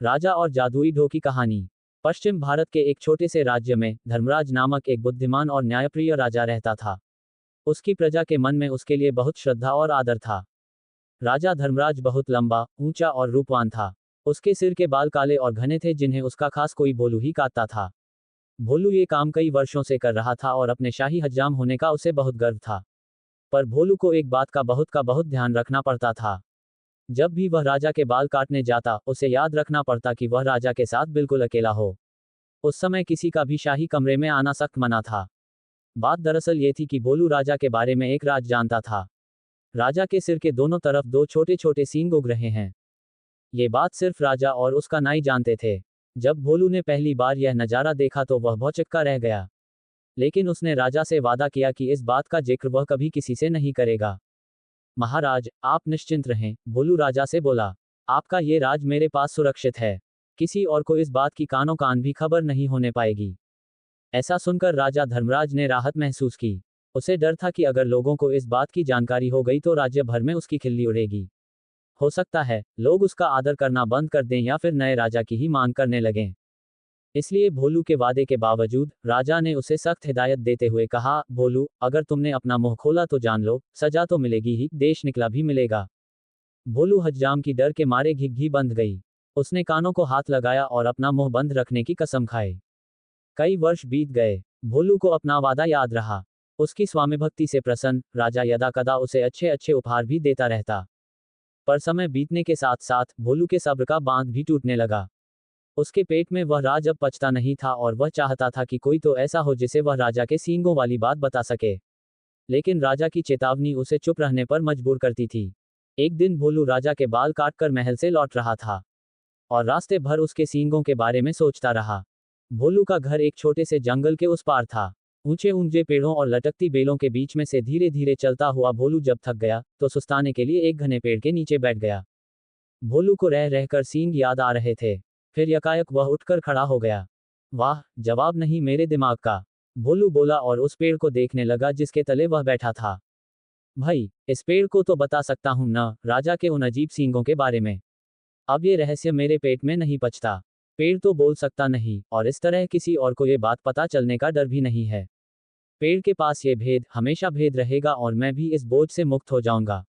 राजा और जादुई ढोल की कहानी। पश्चिम भारत के एक छोटे से राज्य में धर्मराज नामक एक बुद्धिमान और न्यायप्रिय राजा रहता था। उसकी प्रजा के मन में उसके लिए बहुत श्रद्धा और आदर था। राजा धर्मराज बहुत लंबा, ऊंचा और रूपवान था। उसके सिर के बाल काले और घने थे, जिन्हें उसका खास कोई भोलू ही काटता था। भोलू ये काम कई वर्षों से कर रहा था और अपने शाही हज्जाम होने का उसे बहुत गर्व था। पर भोलू को एक बात का बहुत ध्यान रखना पड़ता था। जब भी वह राजा के बाल काटने जाता, उसे याद रखना पड़ता कि वह राजा के साथ बिल्कुल अकेला हो। उस समय किसी का भी शाही कमरे में आना सख्त मना था। बात दरअसल ये थी कि भोलू राजा के बारे में एक राज जानता था। राजा के सिर के दोनों तरफ दो छोटे छोटे सींग उग रहे हैं। ये बात सिर्फ राजा और उसका नाई जानते थे। जब भोलू ने पहली बार यह नज़ारा देखा तो वह भौचक्का रह गया। लेकिन उसने राजा से वादा किया कि इस बात का जिक्र वह कभी किसी से नहीं करेगा। महाराज, आप निश्चिंत रहें, भोलू राजा से बोला। आपका ये राज मेरे पास सुरक्षित है। किसी और को इस बात की कानों कान भी खबर नहीं होने पाएगी। ऐसा सुनकर राजा धर्मराज ने राहत महसूस की। उसे डर था कि अगर लोगों को इस बात की जानकारी हो गई तो राज्य भर में उसकी खिल्ली उड़ेगी। हो सकता है लोग उसका आदर करना बंद कर दें या फिर नए राजा की ही मांग करने लगें। इसलिए भोलू के वादे के बावजूद राजा ने उसे सख्त हिदायत देते हुए कहा, भोलू, अगर तुमने अपना मुंह खोला तो जान लो, सजा तो मिलेगी ही, देश निकला भी मिलेगा। भोलू हज्जाम की डर के मारे घिघी बंध गई। उसने कानों को हाथ लगाया और अपना मुंह बंद रखने की कसम खाई। कई वर्ष बीत गए। भोलू को अपना वादा याद रहा। उसकी स्वामिभक्ति से प्रसन्न राजा यदाकदा उसे अच्छे अच्छे उपहार भी देता रहता। पर समय बीतने के साथ साथ भोलू के सब्र का बांध भी टूटने लगा। उसके पेट में वह राज अब पचता नहीं था और वह चाहता था कि कोई तो ऐसा हो जिसे वह राजा के सींगों वाली बात बता सके। लेकिन राजा की चेतावनी उसे चुप रहने पर मजबूर करती थी। एक दिन भोलू राजा के बाल काटकर महल से लौट रहा था और रास्ते भर उसके सींगों के बारे में सोचता रहा। भोलू का घर एक छोटे से जंगल के उस पार था। ऊंचे ऊंचे पेड़ों और लटकती बेलों के बीच में से धीरे धीरे चलता हुआ भोलू जब थक गया तो सुस्ताने के लिए एक घने पेड़ के नीचे बैठ गया। भोलू को रह रहकर सींग याद आ रहे थे। फिर यकायक वह उठकर खड़ा हो गया। वाह, जवाब नहीं मेरे दिमाग का, भोलू बोला और उस पेड़ को देखने लगा जिसके तले वह बैठा था। भाई, इस पेड़ को तो बता सकता हूं ना, राजा के उन अजीब सींगों के बारे में। अब ये रहस्य मेरे पेट में नहीं पचता। पेड़ तो बोल सकता नहीं और इस तरह किसी और को ये बात पता चलने का डर भी नहीं है। पेड़ के पास ये भेद हमेशा भेद रहेगा और मैं भी इस बोझ से मुक्त हो जाऊंगा।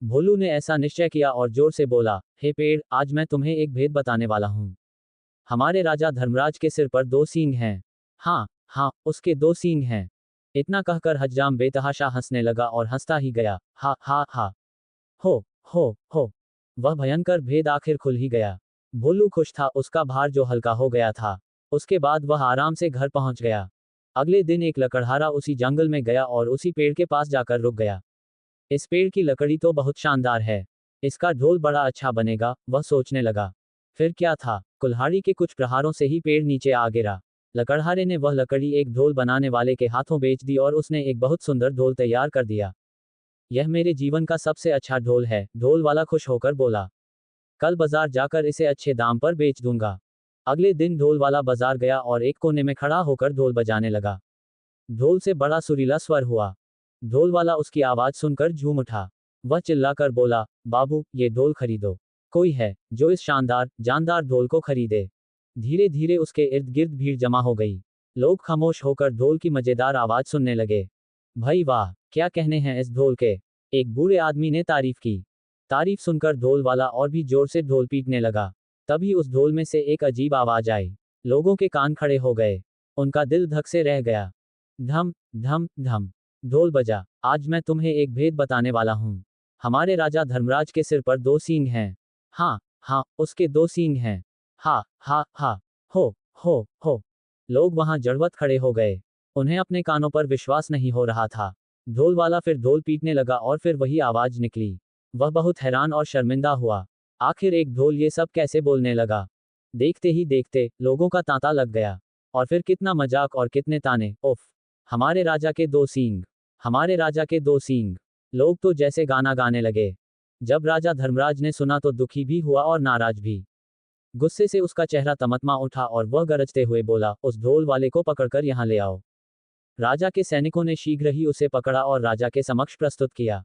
भोलू ने ऐसा निश्चय किया और जोर से बोला, हे पेड़, आज मैं तुम्हें एक भेद बताने वाला हूं। हमारे राजा धर्मराज के सिर पर दो सींग हैं। हाँ हाँ, उसके दो सींग हैं। इतना कहकर हज्जाम बेतहाशा हंसने लगा और हंसता ही गया। हा हा हा। हो। वह भयंकर भेद आखिर खुल ही गया। भोलू खुश था, उसका भार जो हल्का हो गया था। उसके बाद वह आराम से घर पहुंच गया। अगले दिन एक लकड़हारा उसी जंगल में गया और उसी पेड़ के पास जाकर रुक गया। इस पेड़ की लकड़ी तो बहुत शानदार है। इसका ढोल बड़ा अच्छा बनेगा, वह सोचने लगा। फिर क्या था, कुल्हाड़ी के कुछ प्रहारों से ही पेड़ नीचे आ गिरा। लकड़हारे ने वह लकड़ी एक ढोल बनाने वाले के हाथों बेच दी और उसने एक बहुत सुंदर ढोल तैयार कर दिया। यह मेरे जीवन का सबसे अच्छा ढोल है, ढोल वाला खुश होकर बोला। कल बाजार जाकर इसे अच्छे दाम पर बेच दूंगा। अगले दिन ढोल वाला बाजार गया और एक कोने में खड़ा होकर ढोल बजाने लगा। ढोल से बड़ा सुरीला स्वर हुआ। ढोल वाला उसकी आवाज सुनकर झूम उठा। वह चिल्लाकर बोला, बाबू, ये ढोल खरीदो। कोई है जो इस शानदार जानदार ढोल को खरीदे। धीरे धीरे उसके इर्द गिर्द भीड़ जमा हो गई। लोग खामोश होकर ढोल की मजेदार आवाज सुनने लगे। भाई वाह, क्या कहने हैं इस ढोल के, एक बूढ़े आदमी ने तारीफ की। तारीफ सुनकर ढोल वाला और भी जोर से ढोल पीटने लगा। तभी उस ढोल में से एक अजीब आवाज आई। लोगों के कान खड़े हो गए। उनका दिल धक से रह गया। धम धम धम ढोल बजा। आज मैं तुम्हें एक भेद बताने वाला हूं। हमारे राजा धर्मराज के सिर पर दो सींग हैं। हाँ हाँ, उसके दो सींग हैं। हा हा हा। हो। लोग वहां जड़वत खड़े हो गए। उन्हें अपने कानों पर विश्वास नहीं हो रहा था। ढोल वाला फिर ढोल पीटने लगा और फिर वही आवाज निकली। वह बहुत हैरान और शर्मिंदा हुआ। आखिर एक ढोल ये सब कैसे बोलने लगा। देखते ही देखते लोगों का तांता लग गया। और फिर कितना मजाक और कितने ताने, उफ। हमारे राजा के दो सींग, हमारे राजा के दो सींग। लोग तो जैसे गाना गाने लगे। जब राजा धर्मराज ने सुना तो दुखी भी हुआ और नाराज भी। गुस्से से उसका चेहरा तमतमा उठा और वह गरजते हुए बोला, उस ढोल वाले को पकड़कर यहाँ ले आओ। राजा के सैनिकों ने शीघ्र ही उसे पकड़ा और राजा के समक्ष प्रस्तुत किया।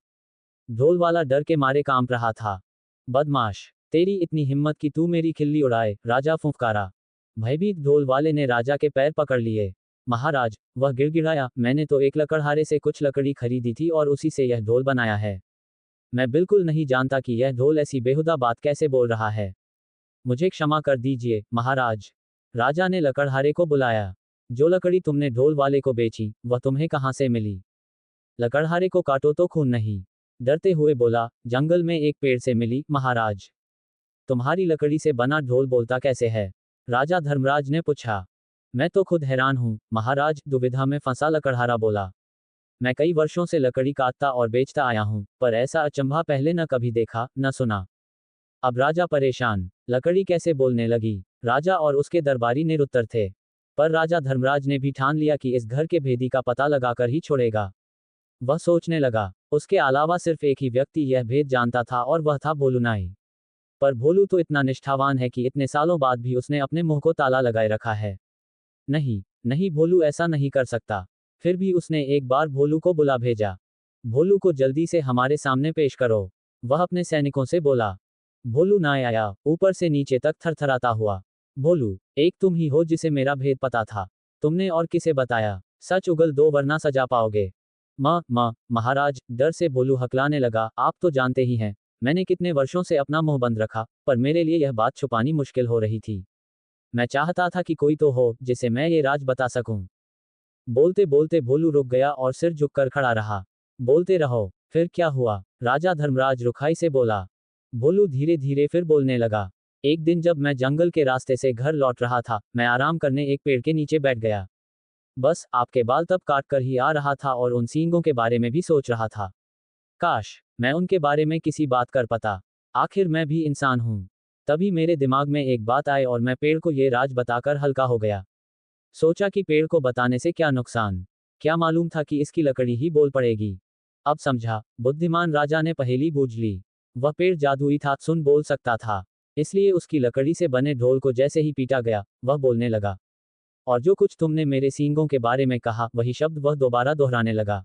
ढोल वाला डर के मारे कांप रहा था। बदमाश, तेरी इतनी हिम्मत कि तू मेरी खिल्ली उड़ाए, राजा फुंफकारा। भयभीत ढोल वाले ने राजा के पैर पकड़ लिए। महाराज, वह गिड़गिड़ाया, मैंने तो एक लकड़हारे से कुछ लकड़ी खरीदी थी और उसी से यह ढोल बनाया है। मैं बिल्कुल नहीं जानता कि यह ढोल ऐसी बेहुदा बात कैसे बोल रहा है। मुझे क्षमा कर दीजिए, महाराज। राजा ने लकड़हारे को बुलाया। जो लकड़ी तुमने ढोल वाले को बेची, वह तुम्हें कहाँ से मिली? लकड़हारे को काटो तो खून नहीं। डरते हुए बोला, जंगल में एक पेड़ से मिली, महाराज। तुम्हारी लकड़ी से बना ढोल बोलता कैसे है? राजा धर्मराज ने पूछा। मैं तो खुद हैरान हूं, महाराज, दुविधा में फंसा लकड़हारा बोला। मैं कई वर्षों से लकड़ी काटता और बेचता आया हूं, पर ऐसा अचंभा पहले न कभी देखा, न सुना। अब राजा परेशान, लकड़ी कैसे बोलने लगी? राजा और उसके दरबारी निरुत्तर थे। पर राजा धर्मराज ने भी ठान लिया कि इस घर के भेदी का पता लगाकर ही छोड़ेगा। वह सोचने लगा, उसके अलावा सिर्फ एक ही व्यक्ति यह भेद जानता था और वह था भोलू नाई। पर भोलू तो इतना निष्ठावान है कि इतने सालों बाद भी उसने अपने मुंह को ताला लगाए रखा है। नहीं, नहीं, भोलू ऐसा नहीं कर सकता। फिर भी उसने एक बार भोलू को बुला भेजा। भोलू को जल्दी से हमारे सामने पेश करो, वह अपने सैनिकों से बोला। भोलू नाई आया, ऊपर से नीचे तक थरथराता हुआ। भोलू, एक तुम ही हो जिसे मेरा भेद पता था। तुमने और किसे बताया? सच उगल दो वरना सजा पाओगे। महाराज, डर से भोलू हकलाने लगा, आप तो जानते ही हैं, मैंने कितने वर्षों से अपना मुंह बंद रखा, पर मेरे लिए यह बात छुपानी मुश्किल हो रही थी। मैं चाहता था कि कोई तो हो जिसे मैं ये राज बता सकूं। बोलते बोलते भोलू रुक गया और सिर झुककर खड़ा रहा। बोलते रहो, फिर क्या हुआ? राजा धर्मराज रुखाई से बोला। भोलू धीरे धीरे फिर बोलने लगा। एक दिन जब मैं जंगल के रास्ते से घर लौट रहा था, मैं आराम करने एक पेड़ के नीचे बैठ गया। बस आपके बाल तब काट कर ही आ रहा था और उन सींगों के बारे में भी सोच रहा था। काश मैं उनके बारे में किसी बात कर पाता। आखिर मैं भी इंसान हूं। तभी मेरे दिमाग में एक बात आई और मैं पेड़ को ये राज बताकर हल्का हो गया। सोचा कि पेड़ को बताने से क्या नुकसान? क्या मालूम था कि इसकी लकड़ी ही बोल पड़ेगी। अब समझा, बुद्धिमान राजा ने पहेली बूझ ली। वह पेड़ जादुई था, सुन बोल सकता था। इसलिए उसकी लकड़ी से बने ढोल को जैसे ही पीटा गया, वह बोलने लगा। और जो कुछ तुमने मेरे सींगों के बारे में कहा, वही शब्द वह दोबारा दोहराने लगा।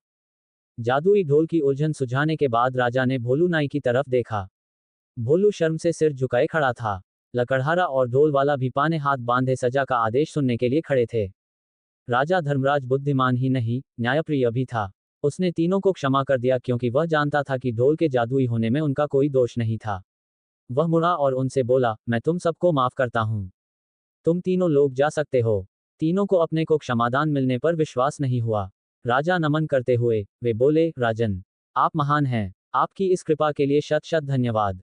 जादुई ढोल की उलझन सुझाने के बाद राजा ने भोलू नाई की तरफ देखा। भोलू शर्म से सिर झुकाए खड़ा था। लकड़हारा और ढोल वाला भी पाने हाथ बांधे सजा का आदेश सुनने के लिए खड़े थे। राजा धर्मराज बुद्धिमान ही नहीं, न्यायप्रिय भी था। उसने तीनों को क्षमा कर दिया क्योंकि वह जानता था कि ढोल के जादुई होने में उनका कोई दोष नहीं था। वह मुड़ा और उनसे बोला, मैं तुम सबको माफ करता हूं। तुम तीनों लोग जा सकते हो। तीनों को अपने को क्षमादान मिलने पर विश्वास नहीं हुआ। राजा नमन करते हुए वे बोले, राजन, आप महान हैं। आपकी इस कृपा के लिए शत शत धन्यवाद।